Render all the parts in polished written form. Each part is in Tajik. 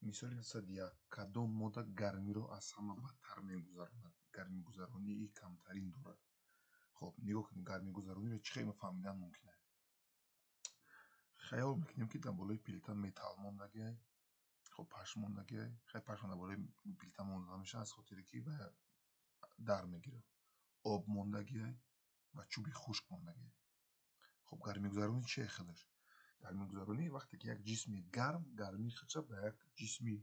мисоли 201 кадом модда гармиро аз ҳама бадтар мегузаронад? Гармигузаронии камтарин дорад. хоб нигоҳ кунед, гармигузарониро чӣ хеле фаҳмидан мумкин аст. хаёл мекунем ки дар болои плита металл мондагиай, хоб пашм мондагиай. хеле пашм дар болои плита монда намешавад, аз хотире ки дар мегирад. об мондагиай ва чӯби хушк мондагиай. хоб гармигузаронӣ чие хелаш? гармигузаронӣ вақте ки як ҷисми гарм гармии худша ба як ҷисми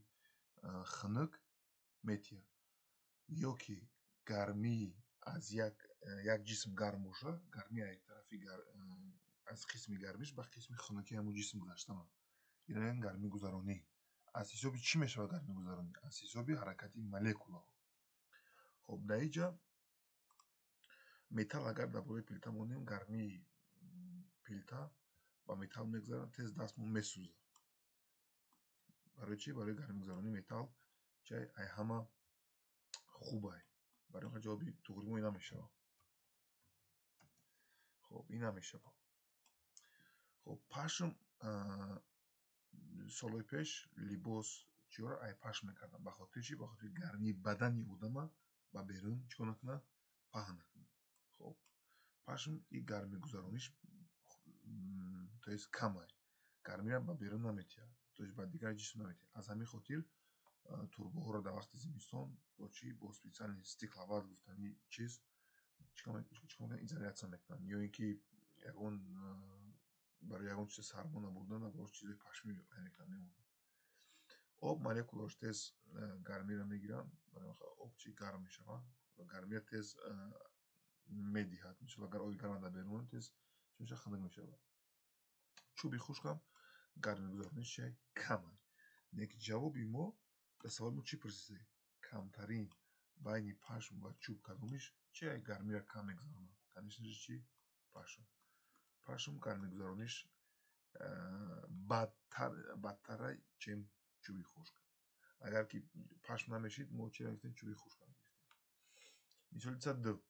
хунук метиҳад. ё ки гармии аз як ҷисм гарм боша, гармии аз як тарафи аз қисми гармиш ба қисми хунукии ҳамон ҷисм гузаштан. ин як гармигузаронӣ. аз ҳисоби чӣ мешавад гармигузаронӣ? аз ҳисоби ҳаракати молекулаҳо. хоб дар инҷа металл агар дар болои плита монем, гармии плита ба металл мегзарад, тез дастмон месӯзад. барои чӣ? Барои гармигузаронии металл чай ай ҳама хубай. барои ин ҷавоби туғримо ина мешавад. хоб ина мешавад. хоб пашм солҳои пеш либос чиёро ай пашм мекарданд. ба хотири чӣ? Ба хотири гармии бадани одама ба берун чӣ кор накунад? паҳн накунад. хоб пашм и гармигузарониш то есть камай. гармиро ба берун наметиҳад, то есть ба дигар ҷисм наметиҳад. аз ҳамин хотир турбоҳоро дар вақти зимистон бо чӣ? Бо специални стикловат гуфтани чиз чӣ кор мекунанд? Изолятсия мекунанд. ё ин ки ягон барои ягон чиз сармо набурдан набораш чизои пашмӣ мекунанд. об молекулааш тез гармиро мегиранд. барои об чӣ? Гарм мешавад ва гармиро тез медиҳад. мисол агар оби гарм дар берун тез чӣ мешавад? Хунук мешавад. чӯби хушкам гармигузарониш чӣ? Камай. Неки ҷавоби мо дар саволи мо чӣ пурсида? Камтарин байни пашм ва чӯб кадомиш чӣ гармиро кам мегузаронад? Канишнаш чӣ? Пашм. пашм гармигузарониш бадтара чем чӯби хушк. агар ки пашм намешид, мо чиро гирифтем? Чӯби хушкро гирифтем. мисоли 202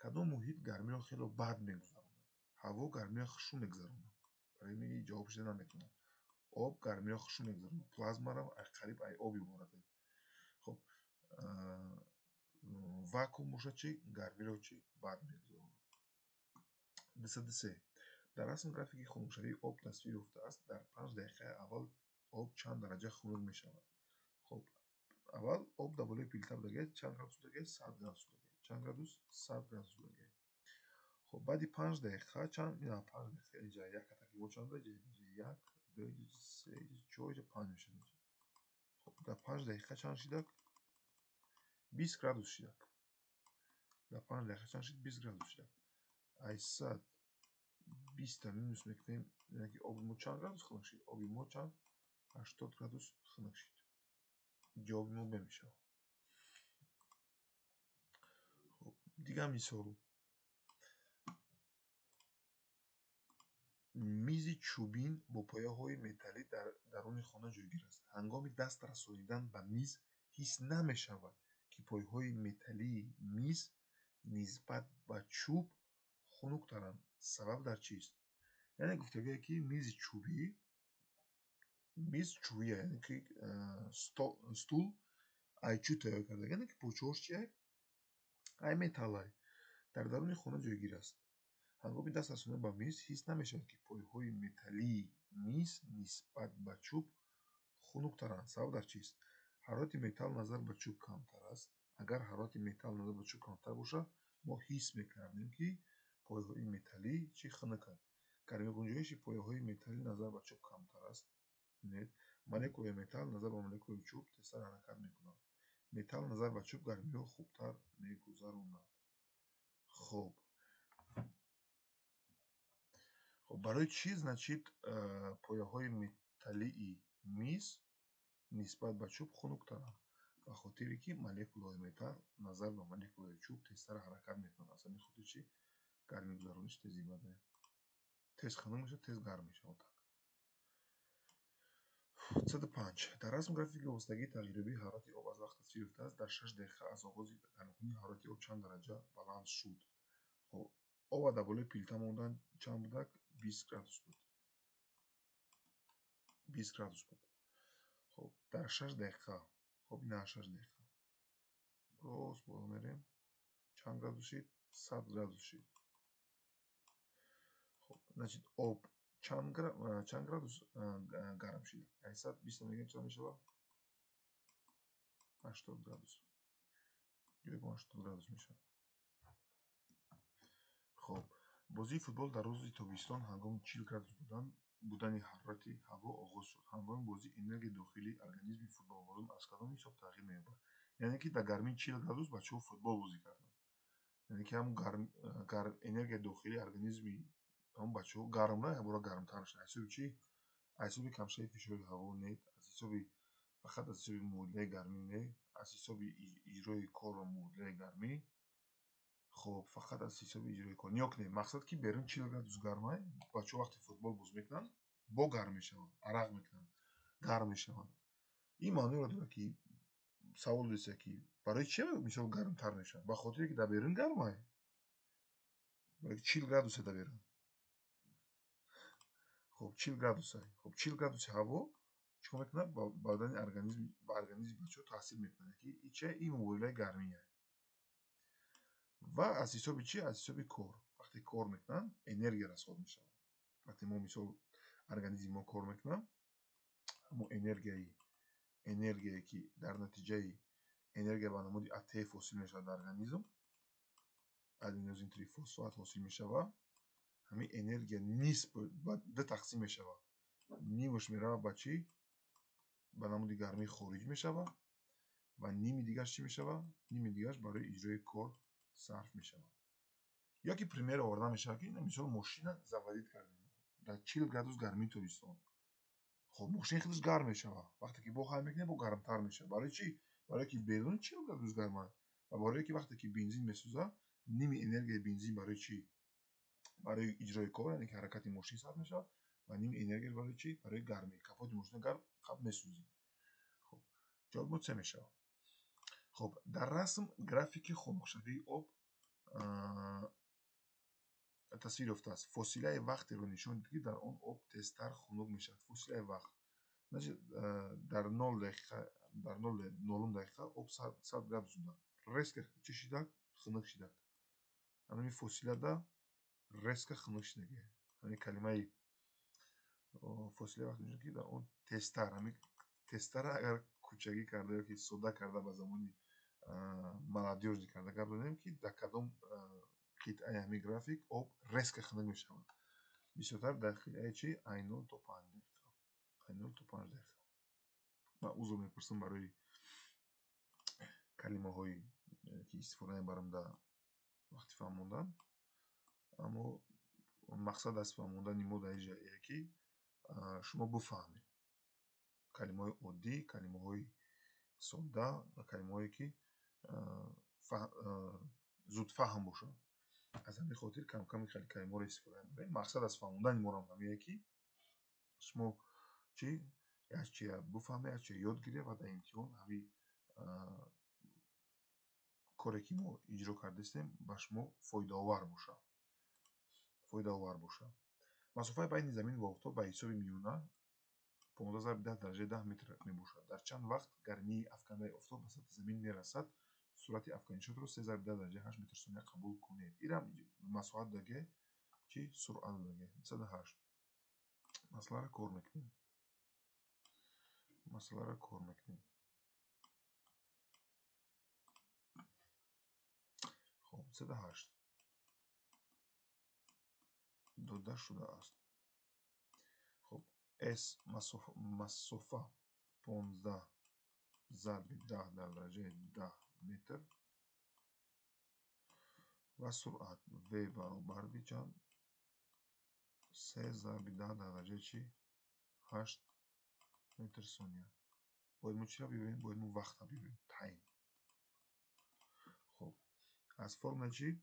кадом муҳит гармиро хело бад мегузаронад? ҳаво гармиро хушум мегузаронад. барои ин ҷавоб шуда наметавонад. об гармиро хушум мегузаронад. плазмаро қариб ай об иборат. хоб вакуум боша чӣ? Гармиро чӣ? Бад мегузаронад. 203 дар расм графики хунукшавии об тасвир ёфтааст. дар 5 дақиқаи аввал об чанд дараҷа хунук мешавад? хоб аввал об дар болои плита будагист, чанд градус будагист? 100 градус будагист. чанд градус? 100 градус будагист. хоб баъди 5 дақиқа чанд? ина 5 дақиқа инҷа як катаки мо чанд будагист? 1 2 3 4 5 мешавад. хоб дар 5 дақиқа чанд шидак? 20 градус шидак. дар 5 дақиқа чанд шид? 20 градус шидак. ай 100 20 минус мекунем, яки оби мо чанд градус хунук шид? Оби мо чанд? 80 градус хунук шид. ҷавоби мо б мешавад. хоб дигар мисол. мизи чӯбин бо пояҳои металлӣ дар даруни хона ҷойгир аст. ҳангоми даст расонидан ба миз ҳис намешавад ки пойҳои металлии миз нисбат ба чӯб хунуктаранд. сабаб дар чист? яъне гуфтагӯяд ки миз чӯбӣ, яъне ки стул ай чӯб тайёр карда, яъне ки почаҳош чи ай металлай дар даруни хона ҷойгир аст. ҳангоми даст расонидан ба миз ҳис намешавад ки пойҳои металлии миз нисбат ба чӯб хунуктаранд. сабаб дар чист? ҳарорати металл назар ба чӯб камтар аст. агар ҳарорати металл назар ба чӯб камтар бошад, мо ҳис мекардем ки пойҳои металлӣ чӣ хунуканд. гармигунҷоиши пойҳои металлӣ назар ба чӯб камтар аст. молекулаи металл назар ба молекулаи чӯб тезтар ҳаракат мекунанд. металл назар ба чӯб гармиро хубтар мегузаронад. хоб барои чӣ значит пояҳои металлии миз нисбат ба чӯб хунуктаранд? ба хотире ки молекулаи металл назар ба молекулаи чӯб тезтар ҳаракат мекунанд. аз ҳамин хотир чӣ? Гармигузарониш тез ибаде. тез хунук мешавад, тез гарм мешавад. 205 дар расм графики вобастагии тағйирёбии ҳарорати об аз вақт тасвир ёфтааст. дар 6 дақиқа аз оғози гармкунии ҳарорати об чанд дараҷа баланд шуд? хоб об дар болои плита мондан чанд будак? 20 градус буд. 20 градус буд. خب در 6 دقیقه. خب این 6 دقیقه باز بالا میریم. چند گرادوس شد؟ 100 گرادوس شد. خب значит об چند گرادوس گرم شده؟ 820 میگیم چند میشه؟ 80 گرادوس. گفتم 80 گرادوس میشه. خب بازی فوتبال در روز تابستان هنگام 40 گرادوس будани ҳарорати ҳаво оғоз шуд. ҳангоми бозӣ энергияи дохилии организми футболбозон аз кадом ҳисоб тағйир меёбад? яъне ки дар гармии 40 градус бачаҳо футбол бозӣ карданд. яъне ки ҳамон энергияи дохилии организми ҳамон бачаҳо гармра ябора гармтар мешавад. аз ҳисоби чӣ? аз ҳисоби камшавии фишори ҳаво не, аз ҳисоби фақат аз ҳисоби муодилаи гармӣ не, аз ҳисоби иҷрои кор ва муодилаи гармӣ. خب فقط از حساب اجرای کار نیاک نه مقصد که برن 40 گرادус گرمه بچه وقتی فوتبال باز میکنن با گرم میشون عرق میکنن گرم میشون این معنی رو داره که سوال دسته که برای چه مثال گرم تر میشن به خاطر که در برن گرمه برای 40 گرادوسه در برن. خب 40 گرادوسه خب 40 گرادوس هوا چیکار میکنه با بدن ارگانیسم بچه تاثیر میکنه که چه این مولای گرمیه و از حساب چی؟ از حساب کار. وقتی کار میکنن انرژی رسانه میشه. وقتی ما مثال ارگانیسم ما کار میکنه اما انرژی که در نتیجه انرژی به نمود ATF حاصل میشه در ارگانیسم ادنوزین تریفسفات حاصل میشه و همین انرژی نصف به تقسیم میشه و نیمش میره به چی؟ به نمود گرمی خارج میشه و نیمی دیگه چی میشه؟ نیمی دیگه برای اجرای کار صرف میشه. یا که پریمیر آورده میشه که مثلا ماشین زوادید کردیم در 40 گرادوس گرمی تابستان. خب ماشین خودش گرم میشه وقتی که بخار میکنه با گرمتر میشه. برای چی؟ برای که بدون 40 گرادوس گرمه و برای که وقتی که بنزین میسوزه نیمی انرژی بنزین برای چی؟ برای اجرای کار یعنی که حرکت ماشین صرف میشه و نیمی انرژی برای چی؟ برای گرمی کپوت ماشین گرم خب میسوزه. خب جواب چه میشه؟ خب در رسم گرافیک خنک آب تصویر افته است. فاصله وقتی رو نشان دهید که در آن آب تیزتر خنک میشود. فاصله وقت در 0 دقیقه در 0 دقیقه آب 100 گرادوس شده. رسک چی شده؟ خنک شده. همین فاصله دا رسک خنک شده. همین کلمه فاصله وقتی نشان که در آن تیزتر همین تیزتر اگر کوچگی کرده یا که سودا کرده به زمانی молодежь کرده گپ زدیم که در کدام قطعه همین گرافیک آب رسک خنک میشود. بیشتر در قطعه چی؟ اینول تا 5 دقیقه. اینول تا 5 دقیقه. من اوضاع میپرسم برای کلمه هایی که استفاده میبرم در وقتی فهموندن. اما مقصد از فهموندن ما در اینجاییه که شما بفهمید کلمه های عادی، کلمه های ساده و کلمه هایی که زود فهم باشن. از همین خاطر کم کم خیلی کلمه ها رو استفاده میبریم. مقصد از فهموندن ما هم همیه که شما چی؟ از چی بفهمه، از چی یاد گیره و در امتحان همین کاری که ما اجرا کردیم با شما فایده آور باشه. فایده آور باشه. مسافت بین زمین و آفتاب به حساب میونه 15 درجه 10 متر می باشد. در چند وقت گرمی افکنده آفتاب به سطح زمین می رسد؟ سرعت افکنشات رو 13 درجه 8 متر ثانیه قبول کنید. این مسافت دیگه چی؟ سرعت دیگه 108. مسئله را کار میکنیم. مسئله را کار میکنیم. خب 108 داده شده است. خب S مسافت 15 ضرب 10 درجه 10 متر و سرعت V برابر دی چند 3 ضرب 10 درجه چی 8 متر ثانیه. باید ما چی را ببینیم؟ باید ما وقت را ببینیم. تایم. خب از فرم چی؟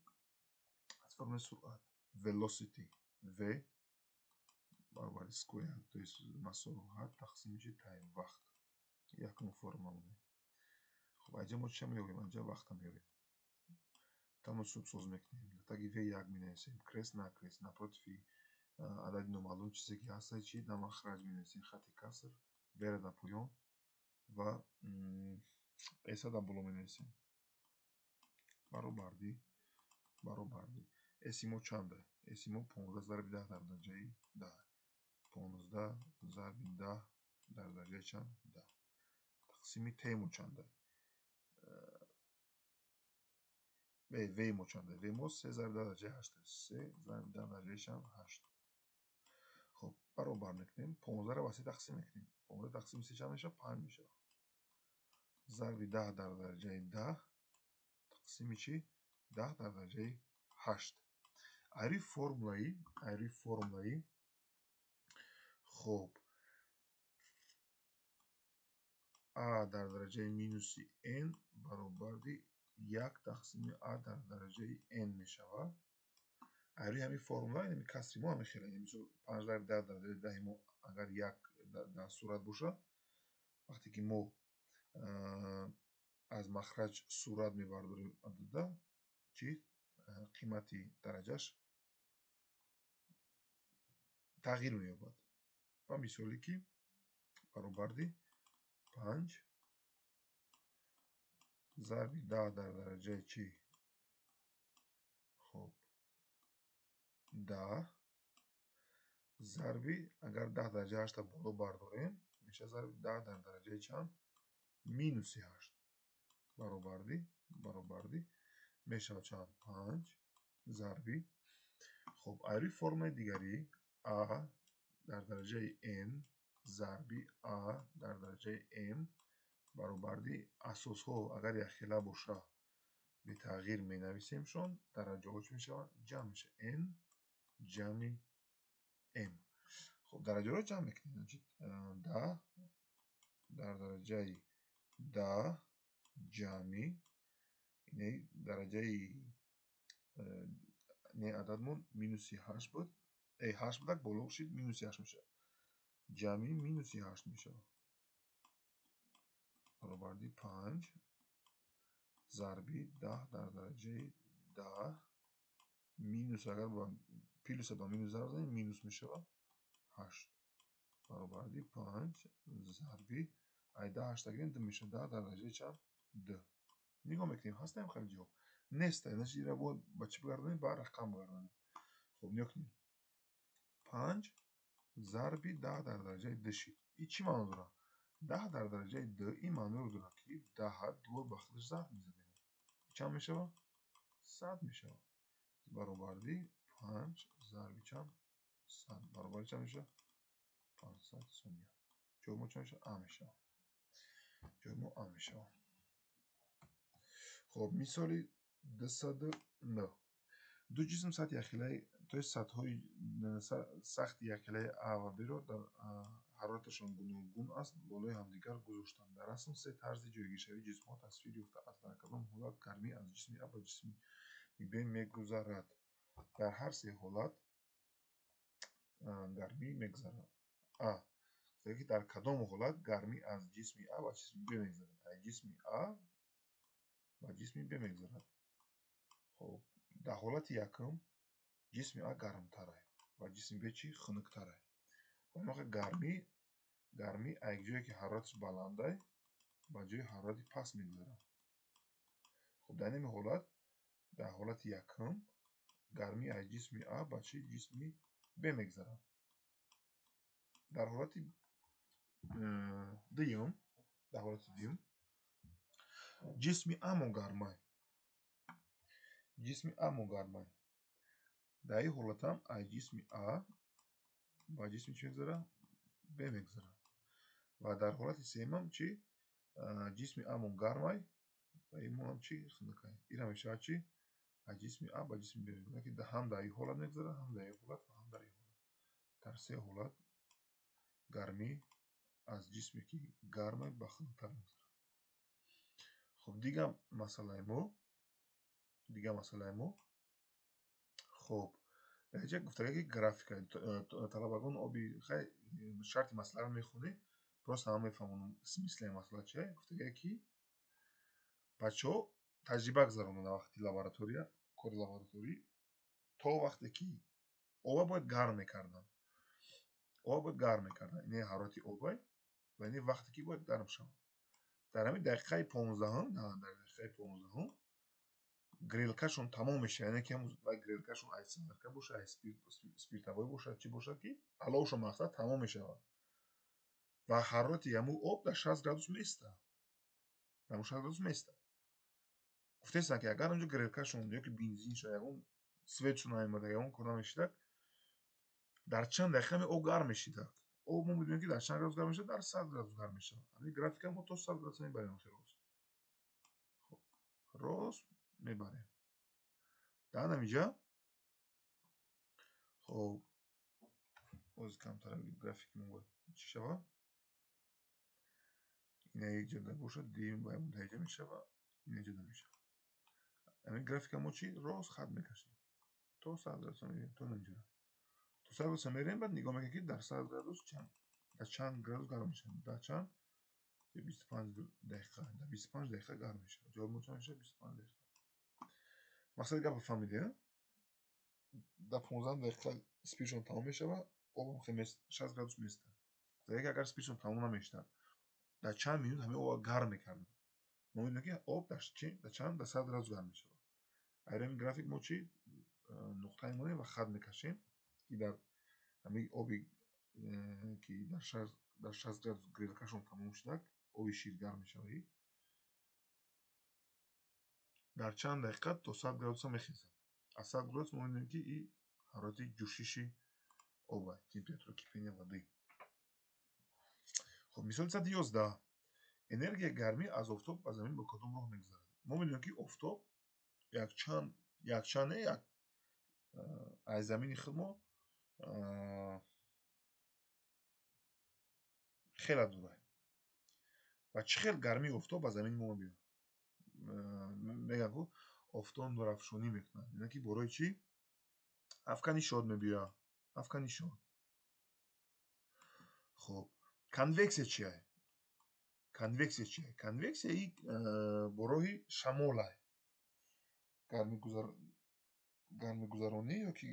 از فرم سرعت velocity V برابر square то есть مسافت تقسیم چی تایم وقت. یکم فرم همونه. خب اینجا ما چی میابیم؟ اینجا وقت هم میابیم. تناسب ساز میکنیم. تاگی V یک مینویسیم. کریس نکریس напротив عدد نامعلوم چیزی که هست چی در مخرج مینویسیم. خط کسر V را در پایان و اسا دабуло менависем баробарди эсимо чанда эсимо 15 зарби 10 дар дараҷаи 10 15 зарби 10 дар дараҷаи чанд 10 тақсими тему чанда веймо чанда веймо 3 зарби 10 дараҷаи 8 3 зарби 10 дараҷаи чанд 8 хуб баробар мекунем 15-ро ба 3 тақсим мекунем 15 тақсими 3 чанд мешавад 5 мешавад зарби 10 дар дараҷаи 10 тақсими чӣ 10 дар дараҷаи 8 айри формулаи хуб а дар дараҷаи минуси n баробарди 1 тақсими а дар дараҷаи n мешавад айри ҳамин формула ин касри мо мехеле мисол 5 дар 10 дар дараҷаи 10 мо агар 1 дар сурат бошад вақте ки мо аз махраҷ сурат мебардорем адада чӣ қимати дараҷаш тағйир меёбад ба мисоле ки баробарди 5 зарби 10 дар дараҷаи чӣ хуб 10 зарби агар 10 дараҷаи 8 боло бардорем меша зарби 10 дар дараҷаи чанд минуси 8 баробарди мешавад чанд 5 зарби хуб айри формулаи дигари а дар дараҷаи n зарби а дар дараҷаи m баробарди асосҳо агар якхела бошад бетағйир менависемшон дараҷаҳо чӣ мешаванд ҷамъ мешавад n ҷамъи m хуб дараҷаҳоро ҷамъ мекунем 10 дар дараҷаи 10 ҷамъи дараҷаи ададмон минуси 8 буд 8 будак боло бошид минуси 8 мешавад ҷамъи минуси 8 мешавад баробарди 5 зарби 10 дар дараҷаи 10 минус агар ба плюса ба минус зарб занем минус мешавад 8 баробарди 5 зарби ай 10 8 гирем 2 мешавад 10 дар дараҷаи чанд 2 нигоҳ мекунем ҳастаем хеле ҷо неста значит инро бояд ба чӣ бигардонем ба рақам бигардонем хуб нигоҳ кунем 5 зарби 10 дар дараҷаи 2 шид ин чӣ маъно дорад 10 дар дараҷаи 2 ин маъноро дорад ки 10 2 ба худаш зарб мезанем чанд мешавад 100 мешавад баробарди 5 зарби чанд 100 баробари чанд мешавад 500 сония ҷои мо чанд мешавад а мешавад ҷои мо а мешавад хуб мисоли 209 ду ҷисм сатҳи якхелаи то есть сатҳои сахти якхелаи а ва б-ро дар ҳарораташон гуногун аст болои ҳамдигар гузоштанд дар расм се тарзи ҷойгиршавии ҷисмҳо тасвир ёфтааст дар кадом ҳолат гармӣ аз ҷисми а ба ҷисми б мегузарад дар ҳар се ҳолат гармӣ мегузарад дар кадом ҳолат гармӣ аз ҷисми а ба ҷисми б мегузарад ҷисми а ба ҷисми б мегузарад хуб дар ҳолати якум ҷисми а гармтар аст ва ҷисми б чӣ хунуктар аст гармӣ аз якҷое ки ҳарораташ баланд аст ба ҷои ҳарорати паст мегузарад хуб дар ин ҳолат дар ҳолати якум гармӣ аз ҷисми а ба чӣ ҷисми б мегузарад дар ҳолати дуюм ҷисми амо гарм аст дар ин ҳолатам аз ҷисми а ба ҷисми чӣ мегузарад б мегузарад ва дар ҳолати сеюмам чӣ ҷисми амо гарм аст ва имоам чӣ хунук аст инам мешавад чӣ аз ҷисми а ба ҷисми б мегузарад ҳам дар ин ҳолат мегузарад ҳам дар ин ҳолат ва ҳам дар ин ҳолат дар се ҳолат гармӣ аз ҷисме ки гарм аст ба хунуктар мегузарад хуб дигар масъалаи мо хуб ҷа гуфтагӯяки графика талабагон оби шарти масъаларо мехонед просто ҳама мефаҳманд смисли масъала чи аст гуфтагӯяд ки бачаҳо таҷриба гузаронанд дар вақти кори лабораторӣ то вақте ки оба бояд гарм мекарданд ин ҳарорати об аст ва ин вақте ки бояд гарм шавад дар ҳамин дақиқаи 15 дар дақиқаи 15 грелкашон тамом мешавад. Яъне ки грелкашон ай самарка бошад, ай спиртовой бошад, чӣ бошад ки аловшо мақсад тамом мешавад ва ҳарорати ҳамун об дар 60 градус меистад. дар 60 градус меистад. гуфтестан ки агар онҷо грелкашон ё ки бензиншо ягон светшо наомада, ягон кор намешидак, дар чанд дақиқа об гарм мешидад. об мо медонем ки дар чанд градус гарм мешавад? Дар 100 градус гарм мешавад. Ҳамин графика мо то 100 градус мебарем. Хоб, рост мебарем. дар намиҷа хоб боз камтар графики мо бояд чӣ шавад? ина як ҷода бошад, дим ба мутаиҷа мешавад, ина ҷода мешавад. Ҳамин графика мо чӣ? Рост хат мекашем. То 100 градус мебарем, то намиҷа. То 100 градус мерем, баъд нигоҳ мекунем ки дар 100 градус дар чанд градус гарм мешавад. Дар чанд? 25 дақиқа. Дар 25 дақиқа гарм мешавад. Ҷавоб мо чанд мешавад? 25 дақиқа. мақсади гапро фаҳмидед? Дар 15 дақиқа спиртшон тамом мешавад, обам 60 градус меистад. Ки агар спиртшон тамом намешавад, дар чанд минут ҳамин обро гарм мекардем. Мо медонем ки об дар чанд? Дар 100 градус гарм мешавад. Ҳамин график мо чӣ? Нуқта мемонем ва хат мекашем ки дар ҳамин оби ки дар 60 градус грелкашон тамом шуда, оби шир гарм мешавад. дар чанд дақиқа то 100 градуса мехезад. аз 100 градус мо медонем ки ин ҳарорати ҷӯшиши об аст, температураи кипения воды. Хоб, мисоли 111. Энергияи гармӣ аз офтоб ба замин бо кадом роҳ мегузарад? Мо медонем ки офтоб якчанд не аз замини худ мо хеле дур аст. ва чӣ хел гармии офтоб ба замини мо мебиёд? Мегӯянд ку офтоб нурафшонӣ мекунад. Яъне ки борои чӣ? афкани шод мебиёяд. Афкани шод. Хоб, конвексия чӣ аст? Конвексия чӣ аст? Конвексия бо роҳи шамол аст. Гармигузаронӣ ёки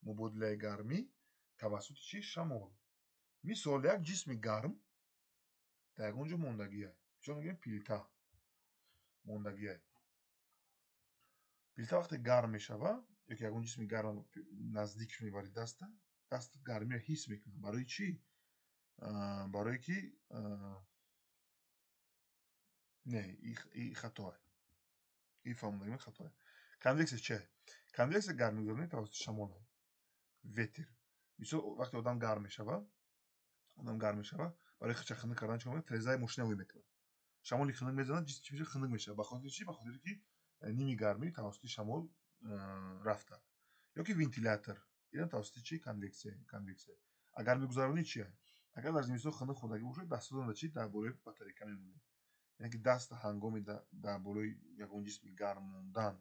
мубодилаи гармӣ тавассути чӣ? Шамол. Мисол, як ҷисми гарм дар ягон ҷо мондагӣ аст. Мисол мегӯем плита мондагӣ аст. Плита вақте гарм мешавад, ёки ягон ҷисми гарм наздикш мебари дастат гармиро ҳис мекунад. Барои чӣ? Барое ки не, ин хато аст. Ин фаҳмондагӣ хато аст. Конвексия чӣ аст? Конвексия гармигузаронӣ тавассути шамол аст. ветр. Мисол, вақте одам гарм мешавад, барои чаханӣ кардан чӣ мекунад? фрезаи мошинаро мекунад. Шамоли хунук мезанад, ҷисм чӣ мешавад? Хунук мешавад. Ба хотири чӣ? Ба хотире ки ними гармӣ тавассути шамол рафта. Ёки вентилятор. Ин тавассути чӣ? Конвексия. Гармигузаронӣ чӣ аст? Агар дар зимистон хунук хӯрдагӣ бошад, дастотон дар чӣ? Дар болои батарейка мемонед. Яъне ки даст ҳангоми дар болои ягон ҷисми гарм мондан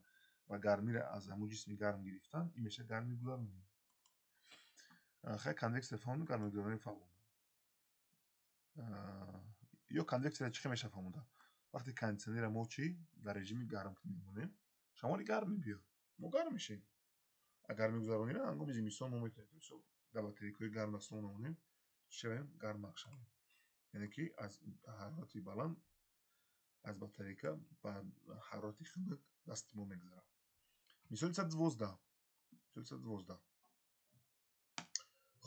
ва гармиро аз ҳамун ҷисми гарм гирифтан, ин мешавад гармигузаронӣ. Хай конвексия фаҳмонд, гармигузаронӣ фаҳмонд. ё конвексияро чӣ хел мешавад фаҳмондан? Вақте кондитсионера мо чӣ? Дар режими гарм мемонем, шамоли гарм мебиёд. Мо гарм мешавем. Гармигузарониро ҳангоми зимистон мо метавонем мисол дар батарейкаҳои гарм дастмон намонем, чӣ шавем? Гарм шавем. Яъне ки аз ҳарорати баланд аз батарейка ба ҳарорати хунук дасти мо мегузарад. Мисоли 112.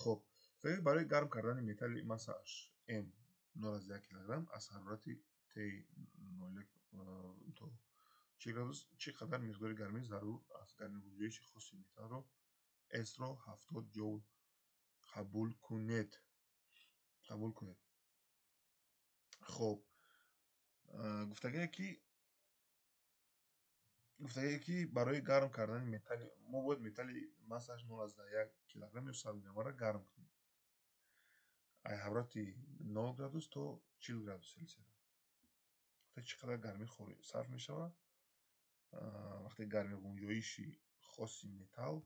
Хоб, барои гарм кардани металли массааш М 0,1 кг аз ҳарорати T 0 то 40 градус чӣ қадар миқдори гармӣ зарур аст? Гармигузоиши хоси металлро S-ро 70 ҷоул қабул кунед. Хоб, гуфтагӯяд ки барои гарм кардани металли мо бояд металли массааш 0,1 кг ё 100 граммро гарм кунем. Аз ҳарорати 0 градус то 40 градус Селсия. Чӣ қадар гармӣ сарф мешавад? Вақте гармигузоиши хоси металл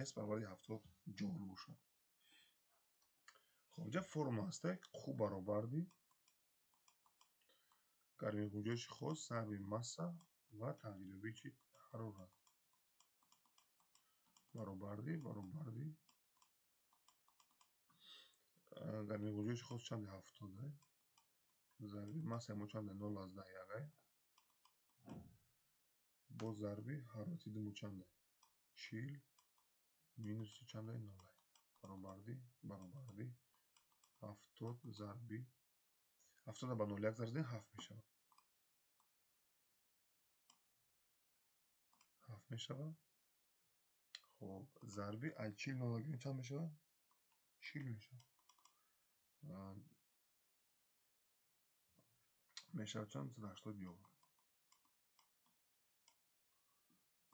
S баробари 70 ҷоул бошад. Хоб, инҷа формула аст. Q баробарди гармигузоиши хос зарби масса ва тағйирёбии чӣ? Ҳарорат. Баробарди гармигунҷоиши хос чанде? 70 зарби массаи мо чанде? 0,1 бо зарби ҳарорати димо чанде? 40 минуси чанде? 0 баробарди 70 зарби 70 ба 0 як зарзидем 7 мешавад. 7 мешавад. خب зарби 40 0 гирем чанд мешавад? 40 мешавад. мешавад чанд? 180 ҷоул.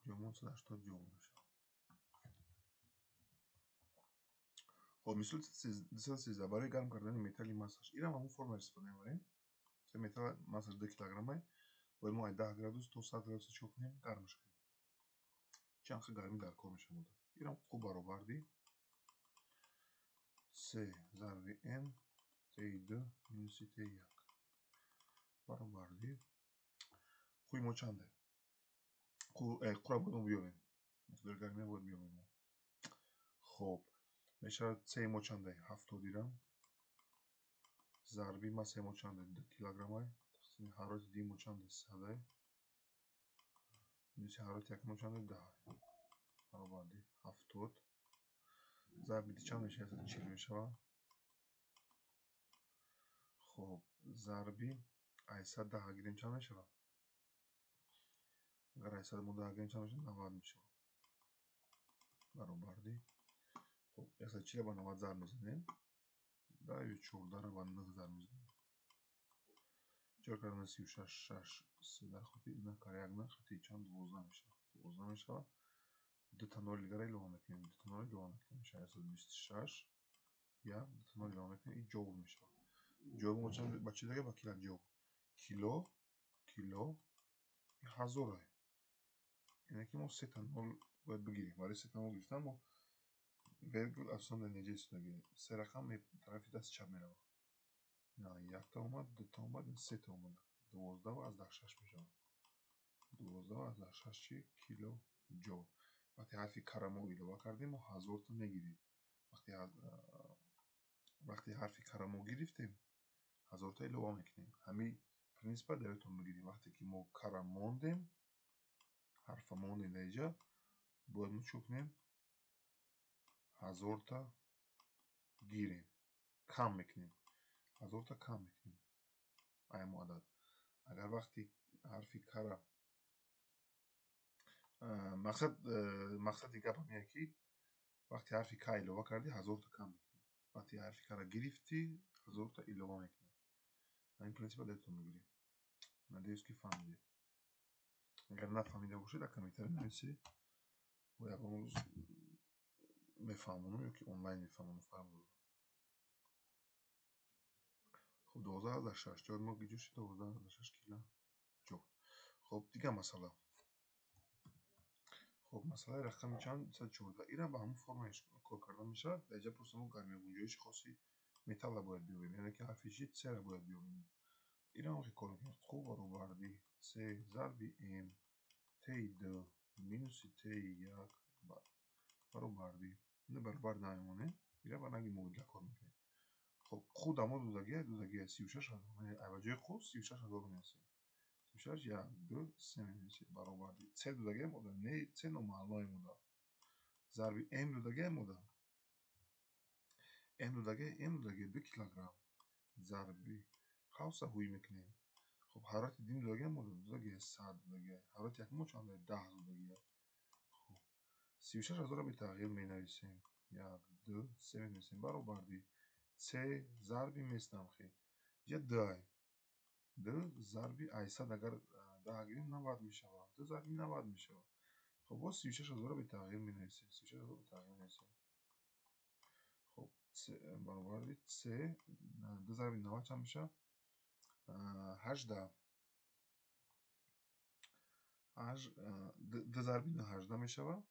ҷомон 180 ҷоул мешавад. خب мисоли 213 барои гарм кардани металли массаш. Инам ҳамун форма истифода мебарем. Металл массаш 2 килограмм. Бояд мо 10 градус то 100 градус чӣ кунем? Гармш кунем. Чанд хел гармӣ дар кор мешавад. Инам хуб баробарди С зарби М Т2 минуси Т1 баробарди хуи мо чанде? қура бояд мо биёбем. миқдори гармӣ бояд биёбем. خب мешавад С мо чанде? 70 грамм зарби масаи мо чанде? 2 килограмм. тақсими ҳарорати ди мо чанде? 100 минуси ҳарорати як мо чанде? 10 баробарди 70 зарби ди чанд мешавад? 140 мешавад. خب зарби 800 10 гирем чанд мешавад? агар 800 мо 10 гирем чанд мешавад? 90 мешавад. баробарди خب 140 ба 90 зарб мезанем. 10 ё 14 ба 9 зарб мезанем. 4 кардани 36 6 3 дар хоти 9 кар 1 9 хоти чанд? 12 мешавад. 12 мешавад. 2 та 0 дигара илова мекунем. 2 та 0 илова мекунем. мешавад 126 я 2 та 0 илова мекунем. ин ҷоул мешавад. ҷоул мо чанд ба чӣ дага? Ба килоҷоул. кило ҳазоре. яъне ки мо 3 та 0 бояд бигирем. барои 3 та 0 гирифтан мо вергул асосан неҷа истода гирем. 3 рақам тарафи дасти чап меравад. на 1 та омад, 2 та омад, 3 та омад. 12 ва 16 мешавад. 12 ва 16 чӣ? Килоҷоул. вақте ҳарфи кара мо илова кардем мо 1000 та мегирем. вақте ҳарфи кара мо гирифтем 1000 та илова мекунем. ҳамин принсипа дар ёдтон бигирем. вақте ки мо кара мондем, ҳарфа мондем дар инҷа, бояд мо чӣ кунем? 1000 та гирем. кам мекунем. 1000 та кам мекунем. ай мо адад. агар вақти ҳарфи кара мақсади гапам ин ки вақти ҳарфи ка илова кардӣ 1000 та кам мекунӣ. вақти ҳарфи кара гирифтӣ 1000 та илова мекунӣ. ҳамин принсипа дар ёдтон бигирем. надеюсь ки фаҳмидед. агар нафаҳмида бошед дар комментарий нависед. бо ягон рӯз мефаҳмонам ё ки онлайн мефаҳмонам. фарқ надорад. خب 12 ҷои мо ки ҷӯши 12 килоҷоул. خب дигар масъала. خب масъалаи рақами чанд? 114. инам ба ҳамун форма кор карда мешавад. дар инҷа просто мо гармигунҷоиши хоси металла бояд биёбем. яъне ки ҳарфи чӣ? С-ра бояд биёбем. инам ки кор мекунем. қу баробарди С зарби М Т2 минуси Т1 баробарди баробар намемонем. ира ба наги муодила кор мекунем. خب қу дамо дудагия 36000. ба ҷои қу 36000 менависем. 36 1 2 3 менависем. баробарди С дудагия мода не С номаълное мода. зарби М дудагия мода. М дудагия 2 килограмм. зарби қавса ҳуй мекунем. خب ҳарорати дим дудагия мода дудагия 100 дудагия. ҳарорати як мо чанд? 10 дудагия. خب 36000 бетағйир менависем. 1 2 3 менависем. баробарди С зарби местам хе. я 2 зарби 800 агар 10 гирем 90 мешавад. 2 зарби 90 мешавад. خب боз 36000 бетағйир менависем. 36000 бетағйир менависем. خب баробарди С 2 зарби 90 чанд мешавад? 18. 2 зарби 18 мешавад.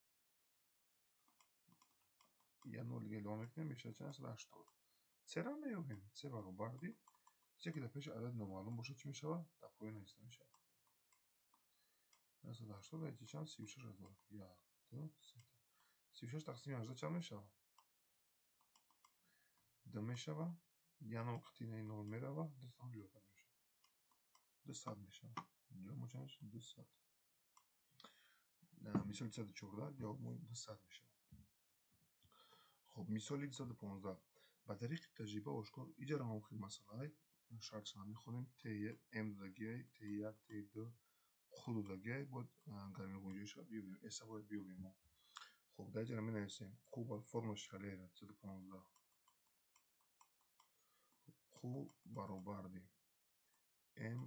я 0 дига илова мекунем. мешавад чанд? 180. С-ра меёбем. С баробарди чизе ки дар пеши адади номаълум бошад чӣ мешавад? Дар поя нависта мешавад. 180 дар инҷа чанд? 36000. 1 2 3 36 тақсими 18 чанд мешавад? د мешава, яно қитинаи 0 мерава, д-тан ҷойгир мешавад. 200 мешавад. ҷавоб чанд? 200. мисоли 214 ҷавоб 200 мешавад. خب мисоли 215 ба тариқи таҷриба ошкор иҷара мумкин масъалаи шартшона мехонем T1 М додагиай T1 T2 қу додагиай бояд гармигунҷоиша биёбем эса бояд биёбем мо. خب дар ҷара менависем қу бар формулаш халера 215 қу баробарди М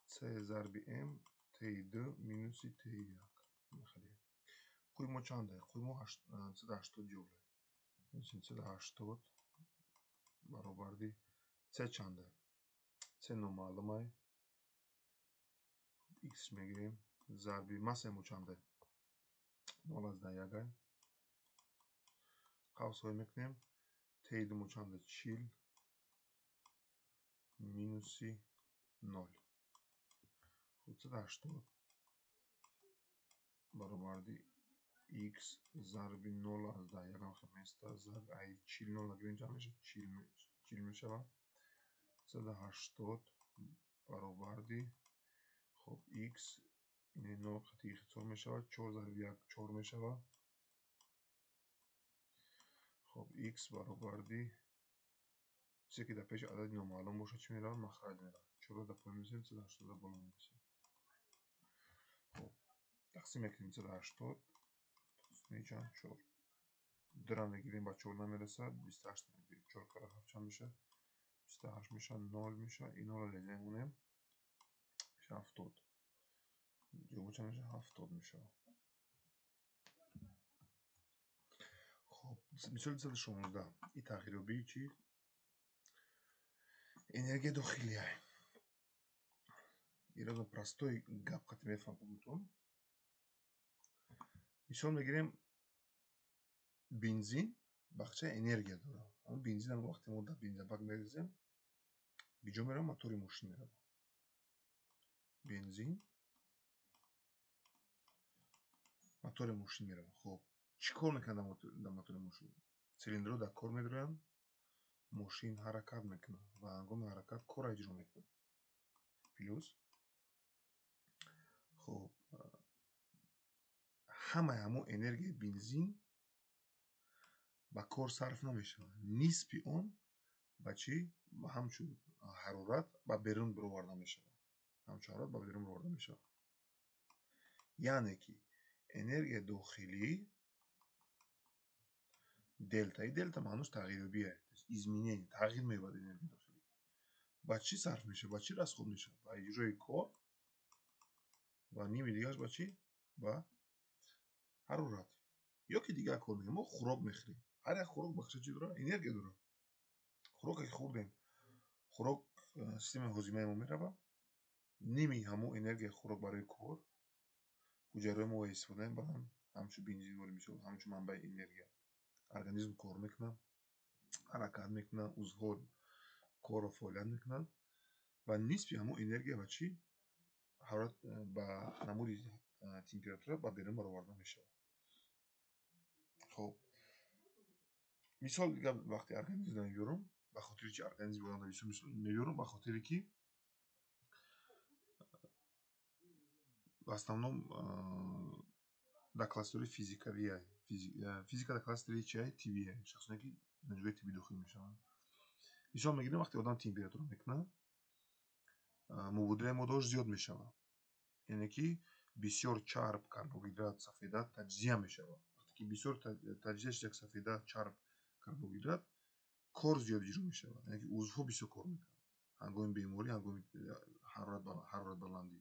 С зарби М T2 минуси T1 мехалем. қуи мо чанда? қуи мо 180 ҷола. 180 баробарди С чанда? С номаълумай X мегирем зарби массаи мо чанда? 0,1 қавсҳои мекунем T2 мо чанда? 40 минуси 0. 180 баробарди X зарби 0,1 места зарби ай 40 0 гирем чанд мешавад? 40 мешавад. 180 баробарди خب X ин 0 қатъи 4 мешавад. 4 зарби 1 4 мешавад. خب X баробарди чизе ки дар пеши адади номаълум бошад чӣ меравад? махраҷ меравад. 4 дар поин мевисем 180 боло мевисем. خب тақсим мекунем 180 тақсими чанд? 4. 2 мегирем ба 4 намерасад 28 мегирем. 4 кара 7 чанд мешавад? 28 мешавад. 0 мешавад. ин 0 дар ҷой монем 70. ҷавоб чанд мешавад? 70 мешавад. خب мисоли 216 ин тағйирёбии чӣ? энергия дохилия. инро простой гап қатъи мефаҳмонам. мисол мегирем бензин бахчаи энергия дорад. он бензинро вақте мо дар бензинбак мерезем биҷо меравад мотори мошин меравад. бензин мотори мошин меравад. хоб чӣ кор мекунад дар мотори мошин? силиндрҳо дар кор медороянд, мошин ҳаракат мекунад ва ҳангоми ҳаракат корро иҷро мекунад. плюс хоб ҳамаи ҳамон энергияи бензин ба кор сарф намешавад. нисби он ба чӣ? ҳамчун ҳарорат ба берун бароварда мешавад. ҳамчун ҳарорат ба берун бароварда мешавад. яъне ки энергия дохилӣ делта. ин делта маънош тағйирёбия, изменение, тағйир меёбад энергияи дохилӣ. ба чӣ сарф мешавад? ба чӣ расход мешавад? ба иҷрои кор ва ними дигараш ба чӣ? ба ҳарорат. ё ки дигар кор мекунем, мо хӯрок мехӯрем. ҳар як хӯрок бахша чӣ дорад? энергия дорад. хӯроке ки хӯрдем, хӯрок системаи ҳозимаи мо меравад. ними ҳамон энергияи хӯрок барои кор ҳуҷайраҳои мо истифода мебаранд ҳамчун бензин бори мисол, ҳамчун манбаи энергия. организм кор мекунад, ҳаракат мекунад, узвҳо кору фаъолият мекунанд ва нисби ҳамон энергия ба чӣ? ҳарорат ба намуди температура ба берун бароварда мешавад. хоб мисол дигар вақте организм мебиёрам, ба хотири чӣ организми одам мисол мебиёрам? ба хотире ки в основном дар кластери физикавия. физика дар кластери чӣ? тибия. шахсоне ки донишгоҳи тиббӣ дохил мешаванд. мисол мегирем вақте одам температура мекунад, мубодилаи моддаҳош зиёд мешавад. яъне ки бисёр чарб, карбоҳидрат, сафеда таҷзия мешавад. вақте ки бисёр таҷзия шуд як сафеда, чарб, карбоҳидрат, кор зиёд иҷро мешавад. яъне ки узвҳо бисёр кор мекунанд. ҳангоми беморӣ, ҳангоми ҳарорат баландӣ.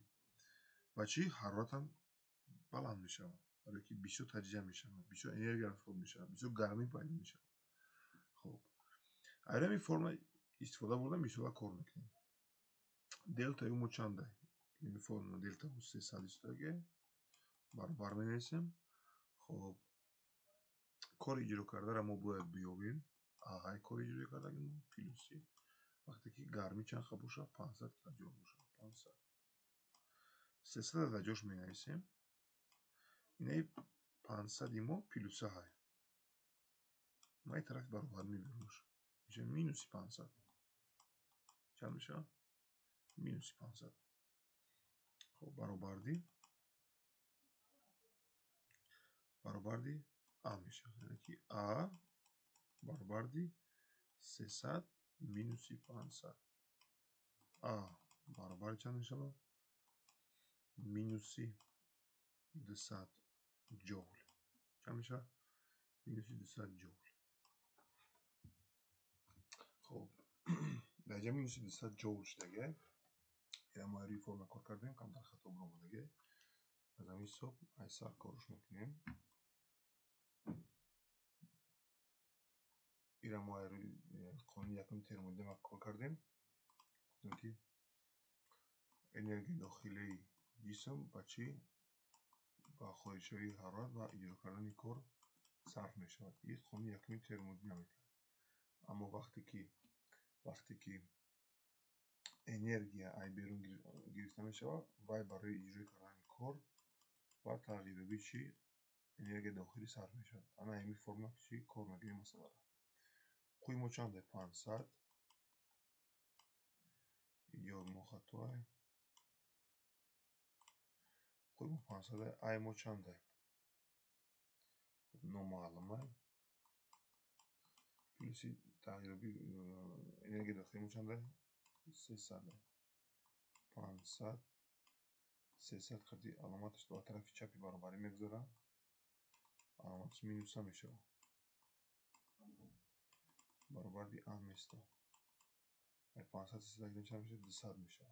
ва чӣ? ҳароратам баланд мешавад. барое ки бисёр таҷзия мешавад, бисёр энергия расход мешавад, бисёр гармӣ пайдо мешавад. хоб айрами форма истифода бурда мисола кор мекунем. делтаи мо чанда? ин формула делта 300 баробар менависем. хоб кори иҷро кардаро мо бояд биёбем. ай кори иҷро кардаги мо плюси вақте ки гармӣ чанд ха бошад? 500 килоҷул бошад. 500 300 дар ҷош менависем. инаи 500 мо плюса ҳай. ма ин тарафи баробар мебиёрам. میشه مینوس 500. چند میشه؟ مینوس 500. خب برابردی آ میشه، یعنی که آ برابردی 300 مینوس 500. آ برابر چند میشه؟ مینوس 200 جول. چند میشه؟ مینوس 200 جول. خب در جا مینوس 200 جول شدگه یا ما روی فرم کار کردیم کم در خطا برام بودگه. از همین صبح ایسر کارش میکنیم. ایرا ما روی قانون یکم ترمودیم کار کردیم. گفتیم که انرژی داخلی جسم با چی؟ با خواهش‌های حرارت و اجرا کردن کار صرف میشود. این قانون یکم ترمودینامیک. اما وقتی که انرژی ای بیرون گرفته میشود و برای اجرا کردن کار و تغییر چی انرژی داخلی صرف میشود. انا همین فرم چی کار میکنیم مثلا. خوی ما چنده 500 یا مخاطبه خوی ما 500 ای ما چنده نامعلومه پلیسی تغییر انرژی داخلی ما چنده 300 500 300 خیلی علامتش دو طرف چپی برابری میگذارم. علامتش مینوس میشه برابر دی آن میسته. 500 300 چند میشه 200 میشه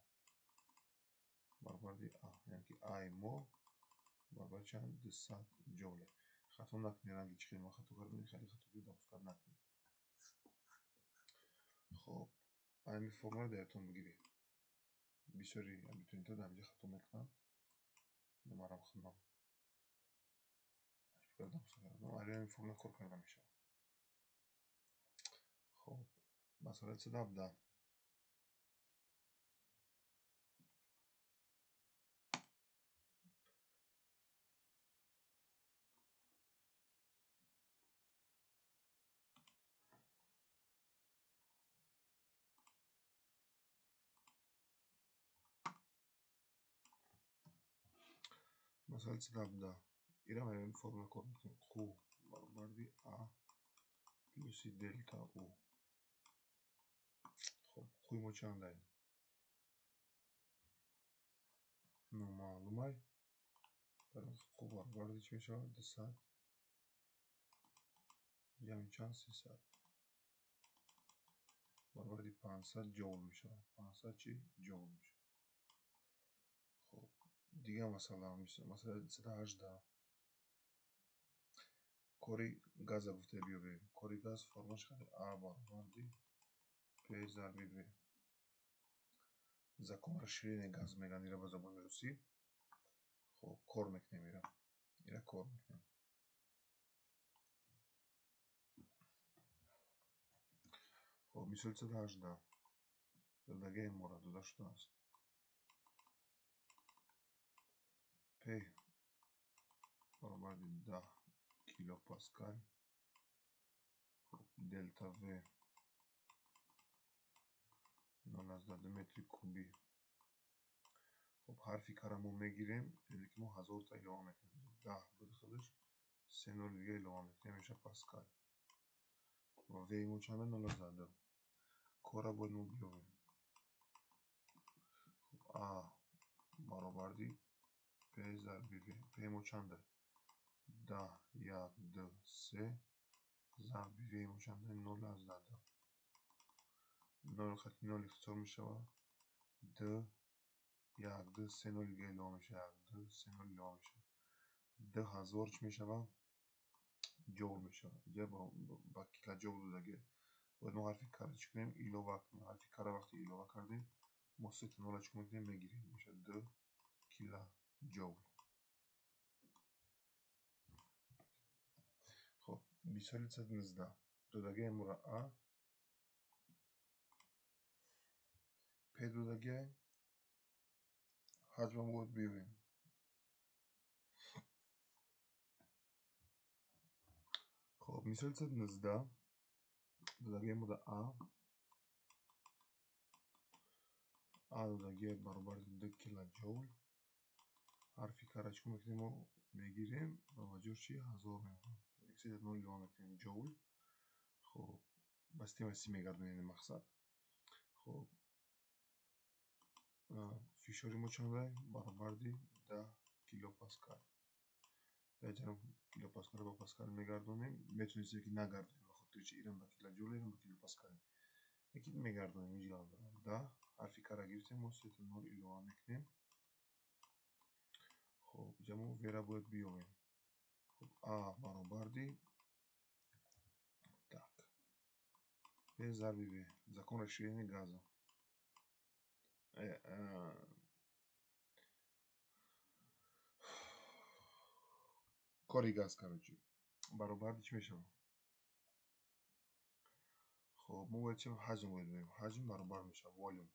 برابر دی آ، یعنی که آی مو برابر چند 200 جوله. خطا نکنی رنگی چی ما خطا کردیم خیلی خطا دیگه دفکر نکنی. خب همین فرم رو درتون بگیری بسیاری میتونید تا دمیجه خطا میکنم نمارم خونم اشکال دفکر کردم آره همین فرم کار کردم میشه. خب مسئله چه دبده مسئله چه دبده ایرم همین فرم کار میکنم خو برابر دی آ پلوسی دلتا او. خب خوی ما چنده نامعلومه خوب برابر دی چی میشه 200 جمع چند 300 برابر دی 500 جول میشه 500 چی جول میشه. خب دیگه مثلا میشه مثلا 118 کاری گاز گفته بیایم کاری گاز فرمش خیلی آ برابر دی پی ضربه بی закон расширения газ میگن ایره با زبان روسی. خب کار میکنیم ایره کار میکنیم. خب مثال 118 دادگه این مورد داده شده است P برابر 10 کیلو پاسکال. خب دلتا V 0.2 متر کوبی. خب حرفی کارمون میگیریم یعنی که ما 1000 تا الهام میکنیم 10 بود خودش 3 نول دیگه الهام میکنیم میشه پاسکال و V مو چنده 0.2 کارا باید ما بیایم. خب A برابر دی P ضربی V P مو چنده 10 1 2 3 ضربی V مو چنده 0.2 0 خط 0 اختصار میشه 2 1 2 3 0 دیگه الهام میشه 1 2 3 0 الهام میشه 1000 چی میشه جول میشه اینجا با کیلا جول دیگه باید ما حرفی کار چی کنیم ایلوه کنیم. حرفی کار وقتی ایلوه کردیم ما 3 تا 0 چی کنیم میگیریم میشه 2 کیلا جول. خب مثال 119 دودگه امورا آ پی دودگه حجم باید بیویم. خب مثال 119 додагием буда а додагием баробар 2 килоҷоул. ҳарфи карачку мекунем мегирем ва ба ҷош чи 1000 мекунем. 1.0 илова мекунем ҷоул. хоб бастимаси мегардонем мақсад. хоб фишори мо чандаe? Баробарди 10 килопаскал. 10 килопаскал ба паскал мегардонем. Метавонистем ки нагардонем, ба хотири чи ирам ба килоҷоул, ирам ба килопаскал. Яки мегардонем инҷо 10 ҳарфи кара гирифтем, мо 3.0 илова мекунем. хоб инҷа мо вера бояд биёбем. хоб а баробарди так б зарби в закон расширения газа. кори газ короче баробарди чӣ мешавад? хоб мо бояд чӣ ҳаҷм бояд бинем. ҳаҷм баробар мешавад волюм.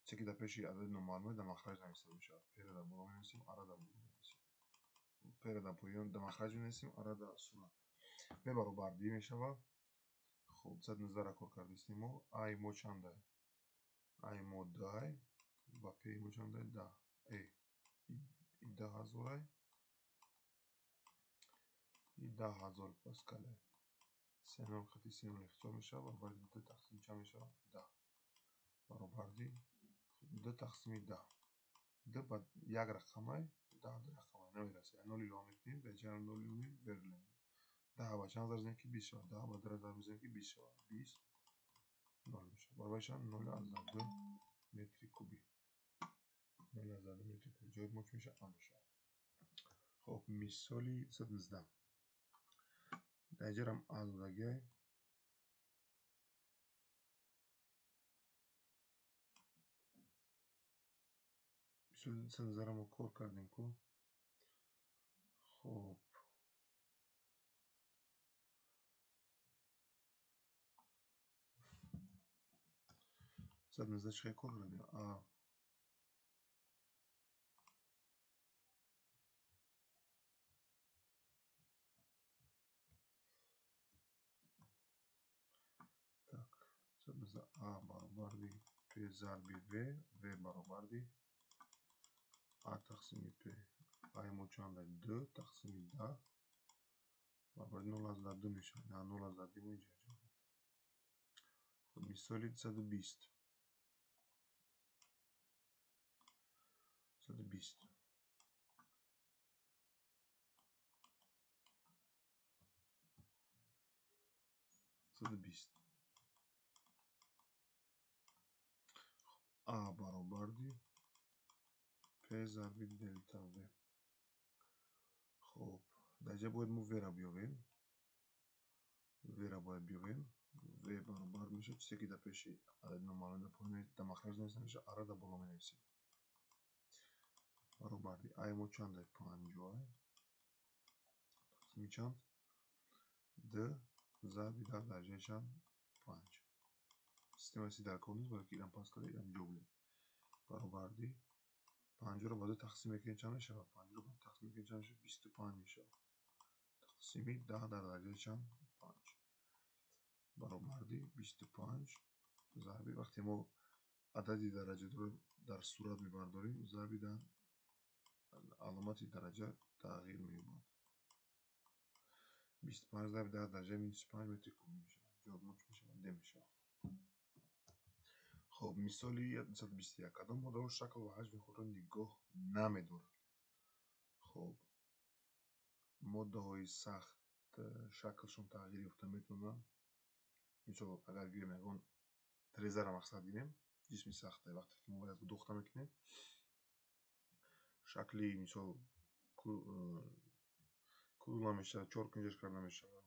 чӣ ки дар пеши адади номаълум дар махраҷ нависта мешавад. п-ро дар боло менависем, а-ро дар боло менависем. п-ро дар поён дар махраҷ менависем, а-ро дар сурат. б баробарди мешавад. хоб 119 кор кардастем мо. ай мо чандае? ай мо 2 ва п мо чандае? 10. и 10000 и 10000 паскале. 3.0 хати 3.0 ихтиёр мешавад. баробарди 2 тақсими чанд мешавад? 10. баробарди 2 тақсими 10. 2 ба як рақамай, 10 ду рақамай наверасад. 0 илова мекунем, дар ҷараи 0 илова верулем. 10 ба чанд зарб мезанем ки 20 шавад? 10 ба 2 зарб мезанем ки 20 шавад. 20 0 мешавад. баробари чанд? 0.2 метри куби. 0.2 метри куби. ҷои мо чӣ мешавад? А мешавад. хоб мисоли 219. дар ҷарам а додагиай мисоли 219 мо кор кардем ку. хоб 219 чиқай кор кардем? А 219 а баробарди п зарби в. В баробарди а тақсими п. ай мо чанда? 2 тақсими 10 баробарди 0.2 мешавад. 0.2 мо инҷо ҷо. хоб мисоли 220. 220 а баробарди п зарби делта в. хоб дар ҷа бояд мо вера биёбем. вера бояд биёбем. в баробар мешавад чизе ки дар пеши адади номаълум дар поён дар махраҷ нависта мешавад, а-ро дар боло менависем. баробарди ай мо чанда? 50 тақсими чанд? 2 зарби 10 дар ҷои чанд? 5. системаси дар кор нест, балки ирам паскал, ирам ҷоуле. баробарди 50-ро ба 2 тақсим мекунем чанд мешавад? 50-ро ба 2 тақсим мекунем чанд мешавад? 25 мешавад. тақсими 10 дар дарҷаи чанд? 5. баробарди 25 зарби вақте мо адади дараҷадорро дар сурат мебардорем, зарби дар аломати дараҷа тағйир меёбад. 25 зарби 10 дар ҷаи -5 метри куб мешавад. ҷавоб мо чӣ мешавад? Д мешавад. хоб мисоли 121. Кадом моддаҳо шакл ва ҳаҷми худро нигоҳ намедоранд? хоб моддаҳои сахт шаклшон тағйир ёфта метавонанд. мисол агар гирем ягон трезаро мақсад гирем, ҷисми сахта вақте ки мо як духта мекунем, шакли мисол кругла мешавад, чоркунҷаш карда мешавад,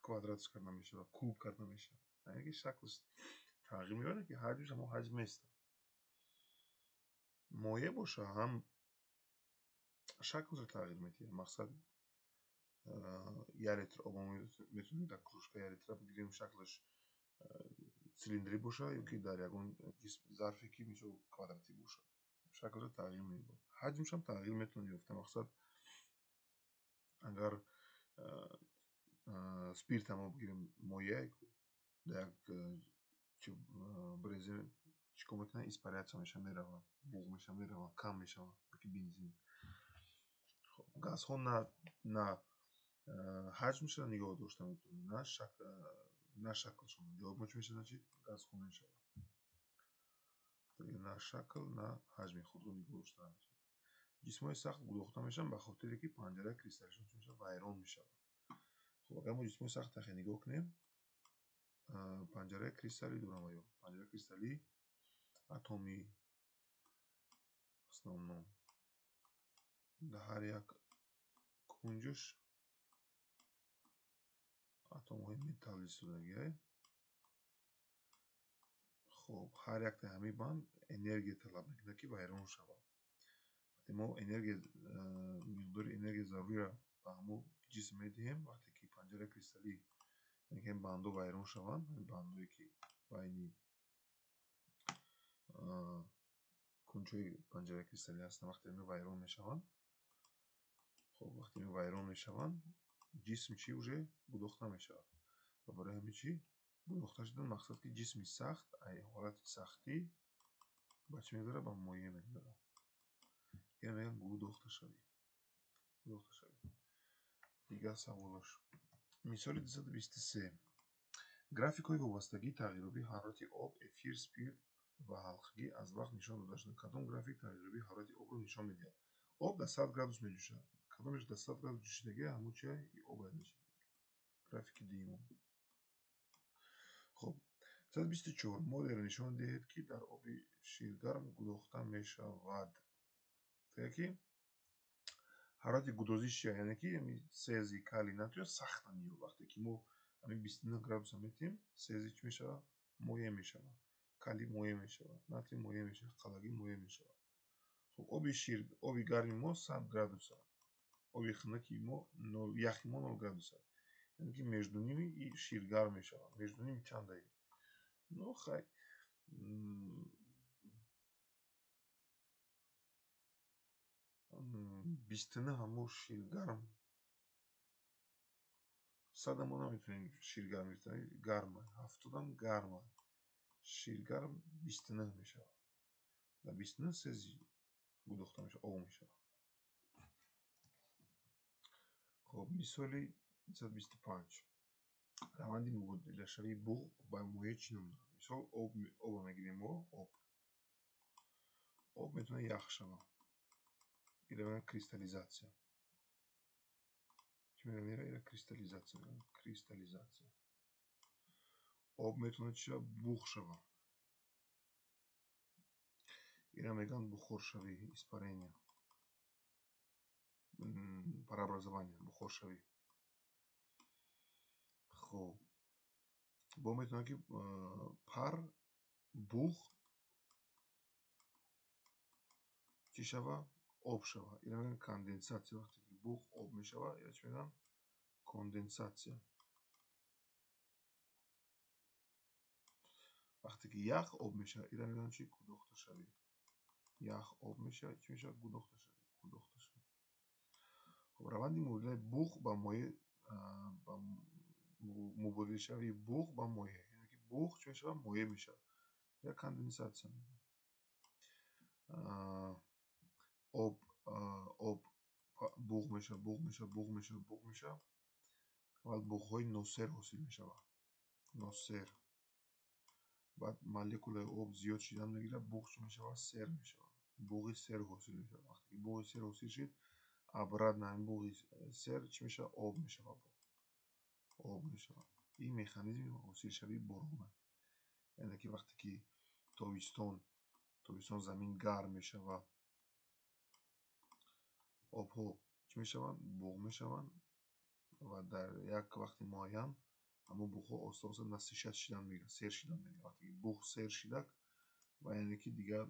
квадратш карда мешавад, куб карда мешавад. яке шаклш тағйир меёбад, ки ҳаҷмш ҳамон ҳаҷм нест. моеъ боша ҳам шаклшо тағйир медиҳад. мақсад 1 литр обо метавонем дар кружка 1 литра бигирем, шаклаш цилиндрӣ боша ёки дар ягон зарфе ки мисол квадратӣ боша. шаклшо тағйир меёбад. ҳаҷмшам тағйир метавонад ёфта. мақсад агар спирта мо бигирем, моеъ як брезе чикор мекунад испаряция меша меравад, буғ меша меравад, кам мешавад бензин. газҳо на ҳаҷмшон нигоҳ дошта метавонед, на шаклшон ҷавоб чӣ мешавад, значит газҳо мешавад. на шакл на ҳаҷми худро нигоҳ дошта наметавонед. ҷисмҳои сахт гудохта мешаванд ба хотире ки панҷараи кристаллишон чӣ мешавад, вайрон мешавад. хуб агар мо ҷисмҳои сахт тахе нигоҳ кунем, панҷараи кристаллӣ дорам ё панҷараи кристаллӣ атоми основном дар ҳар як кунҷаш атомҳои металли истодагӣ. хуб ҳар якта ҳамин банд энергия талаб мекунад ки вайрон шавад. вақте мо миқдори энергия заруриро ба ҳамон ҷисм медиҳем, вақте ки панҷараи кристаллӣ ин бандҳо вайрон шаванд, бандҳое ки байни кунҷҳои панҷараи кристаллӣ ҳастанд, вақте вайрон мешаванд. хуб вақте вайрон мешаванд, ҷисм чӣ уже гудохта мешавад. ва барои ҳамин чӣ гудохта шудан мақсад ки ҷисми сахт ҳолати сахтӣ ба чӣ мегузарад, ба моеъ мегузарад. ин мегӯянд гудохта шавӣ. дигар саволош. мисоли 223. графикҳои вобастагии тағйирёбии ҳарорати об, эфир, спирт ва ҳалқагӣ аз вақт нишон дода шуда. Кадом график тағйирёбии ҳарорати обро нишон медиҳад? об дар 100 градус меҷӯшад. Кадомеш дар 100 градус ҷӯшидагӣ ҳамон чия об аст. графики дуюмум. хуб 124. модеро нишон диҳед ки дар оби ширгарм гудохта мешавад. ки ҳарорати гудозиш чия? Яъне ки сези калий натрия сахтанд ё. вақте ки мо 29 градуса метиҳем, сези чӣ мешавад? моеъ мешавад. калий моеъ мешавад. натрий моеъ мешавад. қалагӣ моеъ мешавад. хуб оби гарми мо 100 градуса. оби хинаки мо яхи мо 0 градуса. яъне ки междуними ширгарм мешавад. междуними чандаи? Ну хай 29 ҳамон ширгарм. 100 мо наметавонем ширгарм бистонем, гарма. 70 гарма. ширгарм 29 мешавад. дар 29 сези гудохта мешавад, об мешавад. хуб мисоли 225. раванди мубодилашавии буғ ба моеъ чӣ ном дорад? мисол обро мегирем мо об метавонад ях шавад. ира мегӯянд кристаллизатсия. чӣ мегӯянд ира? Кристаллизатсия. Кристаллизатсия. об метавонад чӣ шавад? буғ шавад. ира мегӯянд бухоршавӣ, испарение, парообразование, бухоршавӣ. хуб бо метавонад ки пар буғ чӣ шавад? об шавад. ира мегӯянд конденсатсия. вақте ки буғ об мешавад, ира чӣ мегӯянд? конденсатсия. вақте ки ях об мешавад, ира мегӯянд чӣ? гудохташавӣ. ях об мешавад, чӣ мешавад? Гудохташавӣ. хуб раванди мубодилаи буғ ба моеъ мубодилшавии буғ ба моеъ. яъне ки буғ чӣ мешавад? Моеъ мешавад. ира конденсатсия. об буғ мешавад, буғ мешавад, буғ мешавад, буғ мешавад. аввал буғҳои носер ҳосил мешавад. носер. баъд молекулаи об зиёд шидан мегирад, буғ чӣ мешавад? Сер мешавад. буғи сер ҳосил мешавад. вақте ки буғи сер ҳосил шид, обратно ҳамин буғи сер чӣ мешавад? об мешавад. об мешавад. ин механизми ҳосилшавии борон аст. яъне ки вақте ки тобистон замин гарм мешавад, обҳо чӣ мешаванд? Буғ мешаванд ва дар як вақти муайян ҳамон буғҳо оста оста насишат шидан мегирад, сер шидан мегирад. вақте ки буғ сер шидак, ва яъне ки дигар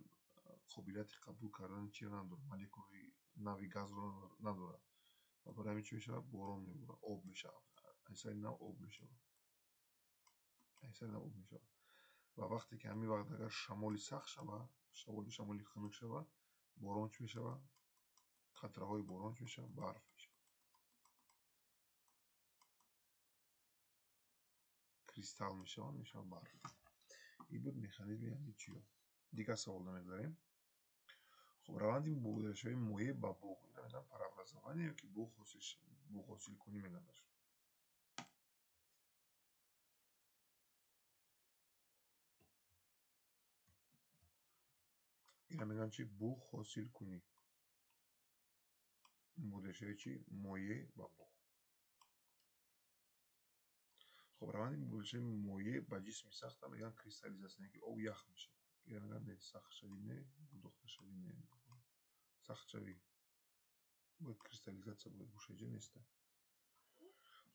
қобилияти қабул кардани чиро надорад, молекулаи нави газро надорад. ва барои ҳамин чӣ мешавад? Борон меборад, об мешавад. айсари нав об мешавад. ва вақте ки ҳамин вақт агар шамоли сахт шавад, шамоли хунук шавад, борон чӣ мешавад? қатраҳои борон чӣ мешавад? Барф мешавад. کریستال میشوند میشوند برف. این بود مکانیزم یعنی چیو. دیگه سوال نمیذاریم. خب روند مبادله مویه با بوق اینا میگن پرافرازovание یا که بوق حاصل کنی میگنش. اینا میگن چی بوق حاصل کنی. مبادله چی مویه با بوق. خب روند مبادله مویه با جسم ساخته میگن کریستالیزاسیون که او یخ میشه. اینا میگن نه ساخت شوی نه گودخته شوی نه ساخت شوی. باید کریستالیزاسیا باید بوشجه نیسته.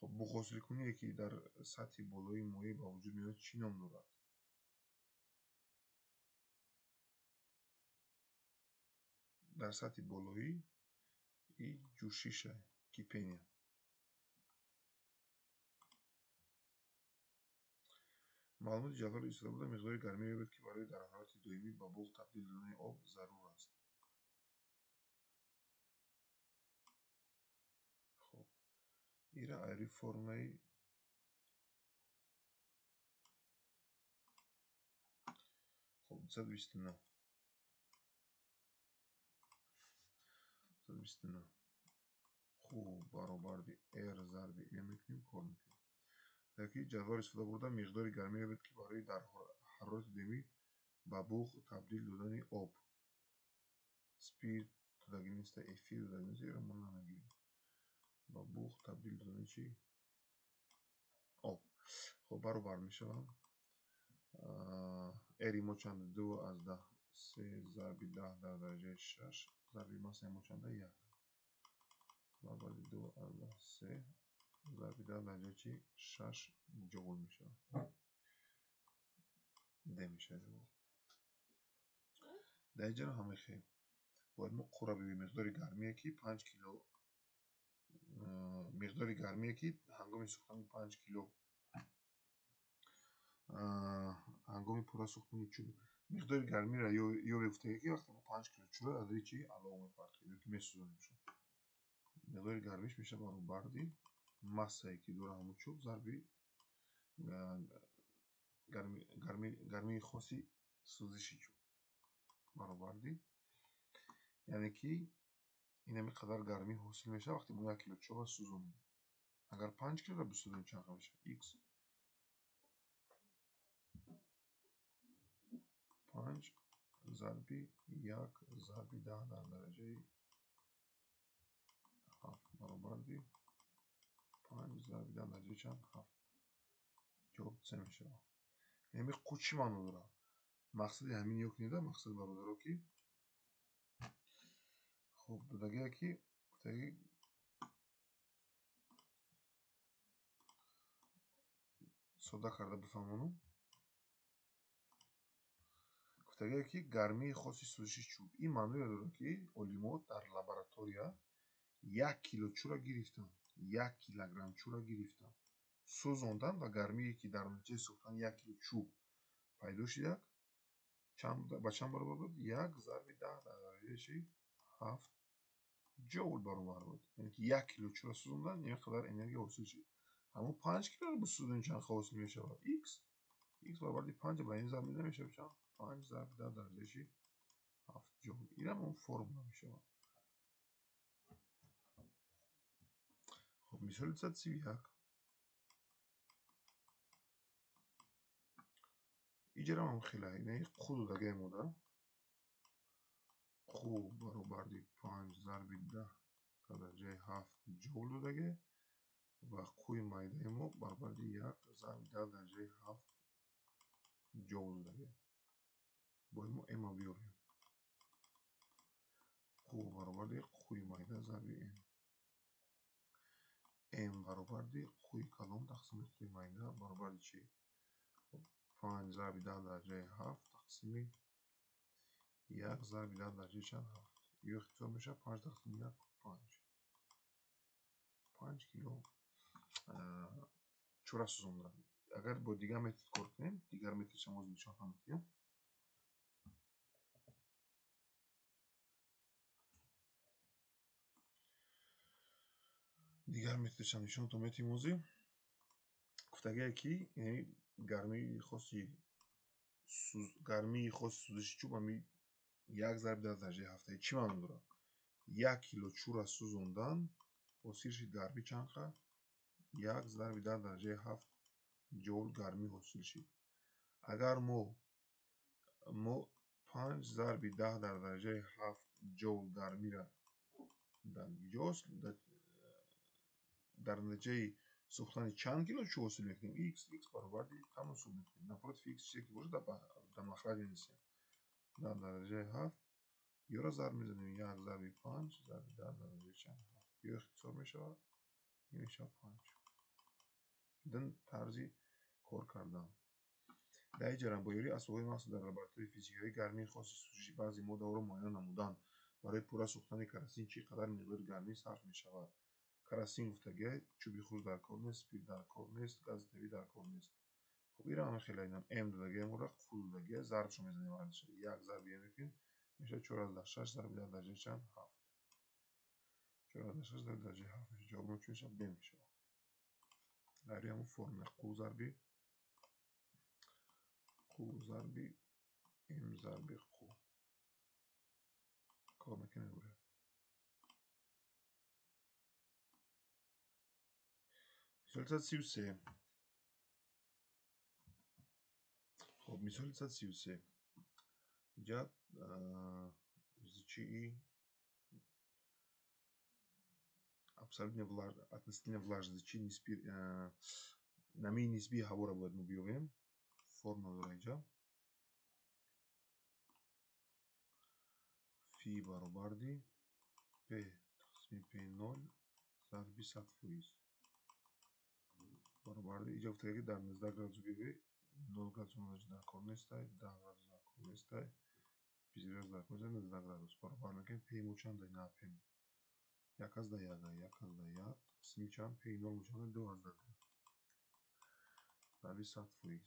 خب بوق حاصل کنی که در سطح بالای مویه با وجود میاد چی نام دارد؟ در سطح بالایی این جوششه کیپینه. معلومات جدول ایستاده بوده مقدار گرمی یابد که برای در حالت دائمی با بوق تبدیل شدن آب ضرور است. خب ایرا ایری فرمای خب 129 خوب برابر دی R ضرب M میکنیم کار میکنیم. در جدول استفاده بوده مقدار گرمی یابد که برای در حرارت دائمی با بوق تبدیل شدن آب سپید دادگی نیست افی دادگی نیست ایرا ما نمیگیریم با بوق تبدیل شدن چی آب. خب برابر میشوم اری ما چند 2 از 10 3 ضرب 10 در درجه 6 ضرب ماسه ما چند 1 برابر 2 از 10 3 ضرب 10 در درجه چی 6 جول میشه ده میشه در اینجا همه خیلی باید ما قرابه مقدار گرمیه که 5 کیلو مقدار گرمیه که هنگام سوختن 5 کیلو هنگام پورا سوختن چوب مقدار گرمی را یا گفته که وقتی ما 5 کیلو چوب از چی علاوه فرقی یا که میسوزونیم شد مقدار گرمیش میشه برابر دی مسایی که دور همون چوب ضربی گرمی خاصی سوزشی چوب برابر دی یعنی که این همینقدر گرمی حاصل میشه وقتی ما 1 کیلو چوب سوزونیم. اگر 5 کیلو را بسوزونیم چند میشه x 5 ضربی 1 ضربی 10 در درجه 7 برابر دی 5 ضربی 10 درجه چند 7 جواب 3 میشه. یعنی خود چی معنی داره؟ مقصد همین یک نیده مقصد برادر که خب دادگه که گفتگی ساده کرده بفهمونم گفتگی که گرمی خاصی سوزشی چوب این معنی داره که اولیموت در لابراتوریا 1 کیلو چوب را گرفتن 1 کیلوگرم چوب را گرفتن سوزوندن و گرمی که در نتیجه سوختن 1 کیلو چوب پیدا شد با چند برابر بود 1 ضرب 10 در درجه 7 جول برابر بود یعنی که 1 کیلو چوب سوزوندن اینقدر انرژی حاصل شد اما 5 کیلو رو بسوزونیم چند حاصل میشه x برابر 5 با این ضرب میشه چند 5 ضرب 10 در درجه 7 جول این هم اون فرم نمیشه. خب مثال 131 اینجا هم خیلی اینه خود داگه مودا خوب برابر 5 ضرب 10 در درجه 7 جول داگه و کوی مایده ما برابر 1 ضرب 10 در درجه 7 جول داگه باید ما اما بیاریم خوب برابر کوی مایده ضرب ام برابر کوی کلام تقسیم کوی مایده برابر چی 5 ضرب 10 در درجه 7 تقسیم 1 ضرب 10 در درجه چند 7 یک اختصار میشه 5 تقسیم 1 5 کیلو چورا سوزوندن. اگر با دیگر متد کار کنیم دیگر متد شما نشان میدیم دیگر متد نشان تو متد موزی гуфтагие ки гармии хоси гармии хоси сӯзиши чӯб ҳами 1/10 ҳафтаи чӣ маъно дорад? 1 кило чӯбро сӯзондан ҳосил шид гармӣ чанд ха? 1/10 ҷоул гармӣ ҳосил шид. Агар мо 5/10 ҷоул гармиро дар натиҷаи сӯхтани чанд кило чӯб ҳосил мекунем? X баробари ҳамон ҳисоб мекунем. Напротив x чизе ки бошад дар махраҷ менависем. 10/7 ёро зарб мезанем 1/5 ё ихтисор мешавад, ин мешавад 5. Ин тарзи кор кардан. дар ин ҷараён бо ёрии асбобҳои махсус дар лабораторияи физикавӣ гармии хоси сӯзиши баъзе моддаҳоро муайян намуданд. Барои пурра сӯхтани керосин чӣ қадар миқдори гармӣ сарф мешавад? Керосин гуфтагия чӯби хурд дар кор нест, спирт дар кор нест, гази табиӣ дар кор нест. Хуб инро ҳамин хела инам м додагия мора қу додагия зарбшо мезанем ардиша 1 зарби м мекунем мешавад 4/6 зарби 10 чанд 7. 4/6 зарби 10 7 мешавад. ҷавобмон чӣ мешавад? Б мешавад. гайри ҳамун формула қу зарби м зарби қу. кор мекунем бурем. мисоли 133. Хуб, мисоли 133. Инҷа зичии относительно влажности намии нисбии ҳаворо бояд мо биёбем. Формула дора инҷа. Фи баробарди P тақсими P0 зарби 100%. баробарди инҷа гуфтааги дар 19 градус биёбе 0 градус дар кор нестай, 10 градус дар кор нестай, 20 градус дар кор нестай, 19 градус. Баробар мекунем P мо чанд дай? На P 1/1 1/1 тақсими чанд? P0 мо чанд дай? 2/2 зарби 100%.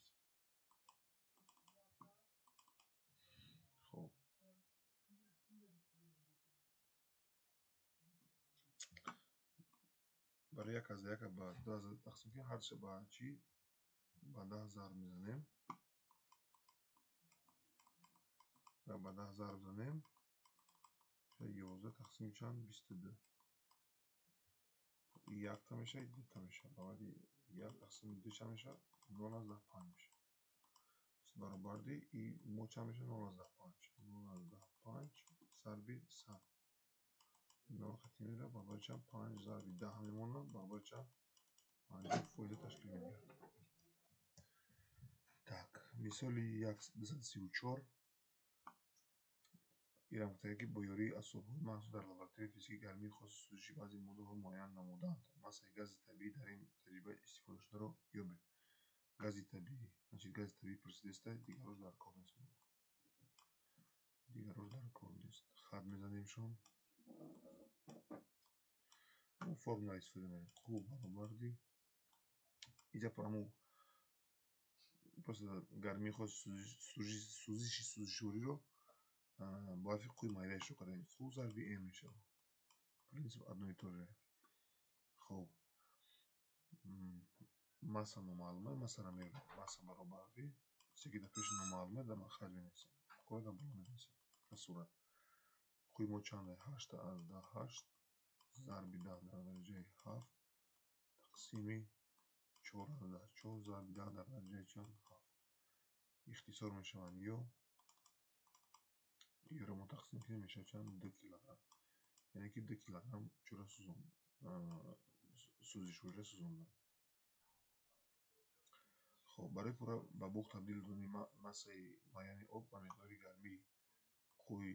хуб. барои 1/1 ба 2/2 тақсим кунем ҳардуша ба чӣ? Ба 10 зарб мезанем. ба 10 зарб занем 11 тақсими чанд? 22. якта мешавад, дута мешавад. Баъди 1 тақсими 2 чанд мешавад? 0/5 мешавад. баробарди и мо чанд мешавад? 0/5. 0/5 зарби 100. 0 қатъи мера баробари чанд? 5 зарби 10 мемонад. Баробари чанд? 50% ташкил медиҳад. Так, мисоли 234. инам гуфтааги ки бо ёрии асбобҳои махсус дар лабораторияи физикӣ гармии хоси сӯзиши баъзе моддаҳоро муайян намуданд. Масалан, гази табиӣ дар ин таҷриба истифодашударо ёбед. Гази табиӣ. Значит, гази табиӣ пурсидестай, дигарош дар кор нест. Дигарош дар кор нест. Хат мезанемшон. формула истифода мебарем. Қу баробарди инҷа ҳамун просто гармии хоси сӯзиши сӯзишвориро бо ҳарфи қуи майда ишора кардем. қу зарби м мешавад. Принцип одно и то же. хуб. масса номаълума, массаро мебарем. Масса баробарди чизе ки дар пеши номаълума дар махраҷ менависем. қуро дар боло менависем. Ба сурат. қуи мо чанд ай? 8/8 зарби 10 дар дараҷаи 7 тақсими 4/4 зарби 10 дар дараҷаи чанд? 7. ихтисор мешаванд ё. ёро мо тақсим кунем мешавад чанд? 2 килограмм. яъне ки 2 килограмм чӯра сӯзишвориро сӯзондам. хуб, барои пурра ба буғ табдил додани массаи муайяни об ба миқдори гармии қуи